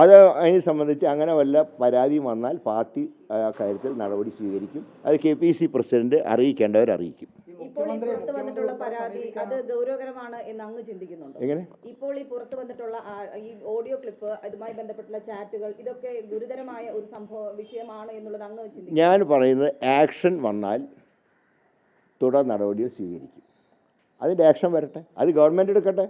അത് അതിനെ സംബന്ധിച്ച് അങ്ങനെ വല്ല പരാതിയും വന്നാൽ പാർട്ടി കാര്യത്തിൽ നടപടി സ്വീകരിക്കും. അത് KPC പ്രസിഡന്റ് അറിയിക്കേണ്ടവർ അറിയിക്കും. ഇപ്പോൾ ഈ പുറത്തു വന്നിട്ടുള്ള പരാതി അത് ഗൗരവകരമാണ് എന്ന് അങ്ങ് ചിന്തിക്കുന്നുണ്ടോ? എങ്ങനെ? ഇപ്പോൾ ഈ പുറത്തു വന്നിട്ടുള്ള ഈ ഓഡിയോ ക്ലിപ്പ്, അതുമായി ബന്ധപ്പെട്ടുള്ള ചാറ്റുകൾ, ഇതൊക്കെ ഗുരുതരമായ ഒരു വിഷയമാണ് എന്നുള്ളത് അങ്ങ് ചിന്തിക്കും? ഞാൻ പറയുന്നത് ആക്ഷൻ വന്നാൽ തുടർ നടപടികൾ സ്വീകരിക്കും. അതിൻ്റെ ആക്ഷൻ വരട്ടെ, അത് ഗവൺമെൻറ് എടുക്കട്ടെ.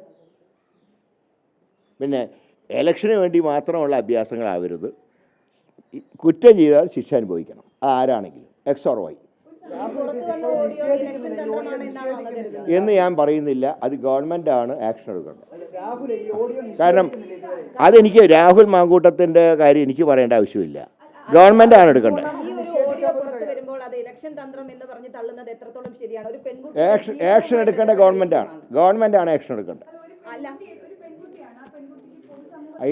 പിന്നെ ഇലക്ഷന് വേണ്ടി മാത്രമുള്ള അഭ്യാസങ്ങളാവരുത്. കുറ്റം ചെയ്താൽ ശിക്ഷ അനുഭവിക്കണം, ആരാണെങ്കിലും X or Y എന്ന് ഞാൻ പറയുന്നില്ല. അത് ഗവൺമെൻറ്റാണ് ആക്ഷൻ എടുക്കേണ്ടത്. കാരണം അതെനിക്ക് രാഹുൽ മാങ്കൂട്ടത്തിൻ്റെ കാര്യം എനിക്ക് പറയേണ്ട ആവശ്യമില്ല, ഗവൺമെൻറ്റാണ് എടുക്കേണ്ടത്. ആക്ഷൻ എടുക്കേണ്ട ഗവൺമെൻറ്റാണ് ആക്ഷൻ എടുക്കേണ്ടത്.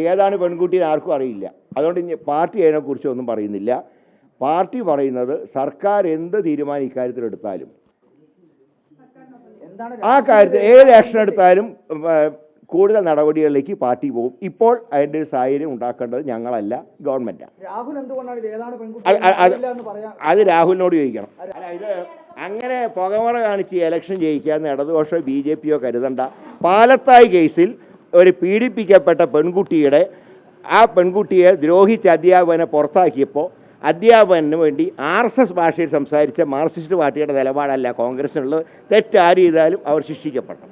ഏതാണ് പെൺകുട്ടി ആർക്കും അറിയില്ല. അതുകൊണ്ട് പാർട്ടി അതിനെക്കുറിച്ച് ഒന്നും പറയുന്നില്ല. പാർട്ടി പറയുന്നത് സർക്കാർ എന്ത് തീരുമാനം ഇക്കാര്യത്തിൽ എടുത്താലും, ആ കാര്യത്തിൽ ഏത് ആക്ഷൻ എടുത്താലും കൂടുതൽ നടപടികളിലേക്ക് പാർട്ടി പോകും. ഇപ്പോൾ അതിൻ്റെ ഒരു സാഹചര്യം ഉണ്ടാക്കേണ്ടത് ഞങ്ങളല്ല, ഗവൺമെൻറ്റാണ്. അത് രാഹുലിനോട് ചോദിക്കണം. ഇത് അങ്ങനെ പുകമറ കാണിച്ച് ഇലക്ഷൻ ജയിക്കാമെന്ന് ഇടതുപക്ഷമോ BJPയോ കരുതണ്ട. പാലത്തായി കേസിൽ ഒരു പീഡിപ്പിക്കപ്പെട്ട ആ പെൺകുട്ടിയെ ദ്രോഹിച്ച അധ്യാപകനെ പുറത്താക്കിയപ്പോൾ അധ്യാപകന് വേണ്ടി RSS ഭാഷയിൽ സംസാരിച്ച മാർക്സിസ്റ്റ് പാർട്ടിയുടെ നിലപാടല്ല കോൺഗ്രസിനുള്ളത്. തെറ്റാര് ചെയ്താലും അവർ ശിക്ഷിക്കപ്പെടണം.